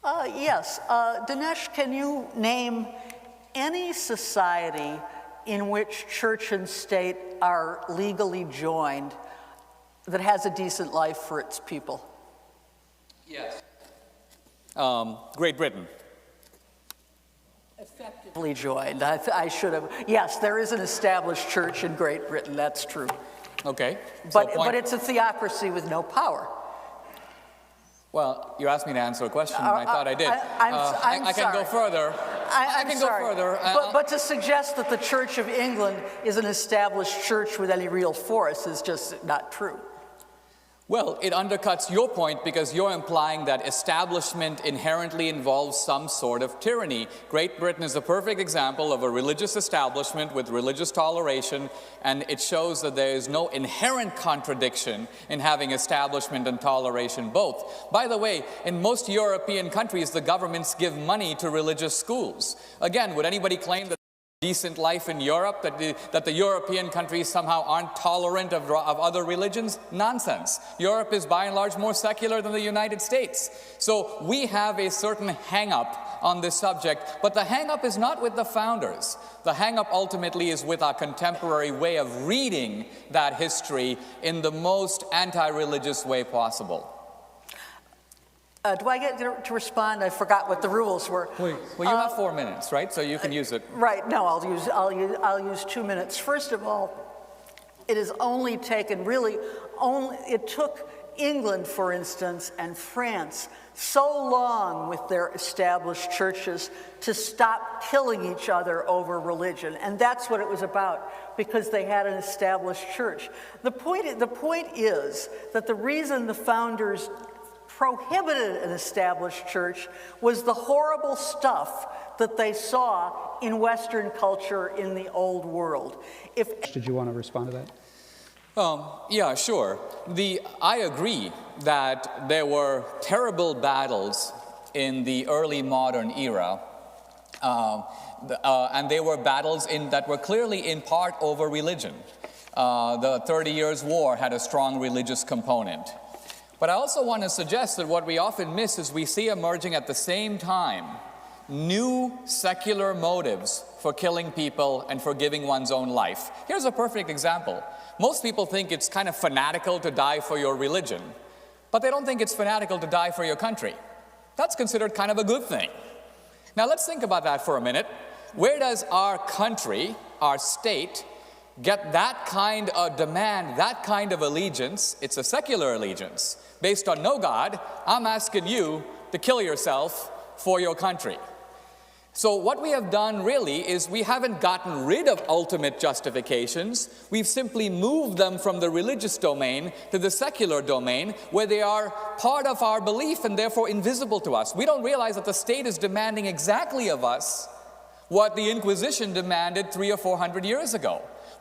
Yes. Dinesh, can you name any society in which church and state are legally joined that has a decent life for its people? Yes. Great Britain. Effectively joined. I should have. Yes, there is an established church in Great Britain. That's true. Okay. But it's a theocracy with no power. Well, you asked me to answer a question, and I thought I did. I can go further. I can go further. But to suggest that the Church of England is an established church with any real force is just not true. Well, it undercuts your point because you're implying that establishment inherently involves some sort of tyranny. Great Britain is a perfect example of a religious establishment with religious toleration, and it shows that there is no inherent contradiction in having establishment and toleration both. By the way, in most European countries, the governments give money to religious schools. Again, would anybody claim that decent life in Europe, that the European countries somehow aren't tolerant of other religions? Nonsense. Europe is by and large more secular than the United States. So we have a certain hang-up on this subject, but the hang-up is not with the founders. The hang-up ultimately is with our contemporary way of reading that history in the most anti-religious way possible. Do I get to respond? I forgot what the rules were. Well, you have 4 minutes, right? So you can use it. Right. No, I'll use 2 minutes. First of all, it has only taken it took England, for instance, and France so long with their established churches to stop killing each other over religion, and that's what it was about, because they had an established church. The point is that the reason the founders prohibited an established church was the horrible stuff that they saw in Western culture in the old world. Did you want to respond to that? Yeah, sure. I agree that there were terrible battles in the early modern era, and they were battles that were clearly in part over religion. The 30 Years' War had a strong religious component. But I also want to suggest that what we often miss is we see emerging at the same time new secular motives for killing people and for giving one's own life. Here's a perfect example. Most people think it's kind of fanatical to die for your religion, but they don't think it's fanatical to die for your country. That's considered kind of a good thing. Now let's think about that for a minute. Where does our country, our state, get that kind of demand, that kind of allegiance? It's a secular allegiance. Based on no God, I'm asking you to kill yourself for your country. So what we have done really is we haven't gotten rid of ultimate justifications. We've simply moved them from the religious domain to the secular domain, where they are part of our belief and therefore invisible to us. We don't realize that the state is demanding exactly of us what the Inquisition demanded 300 or 400 years ago.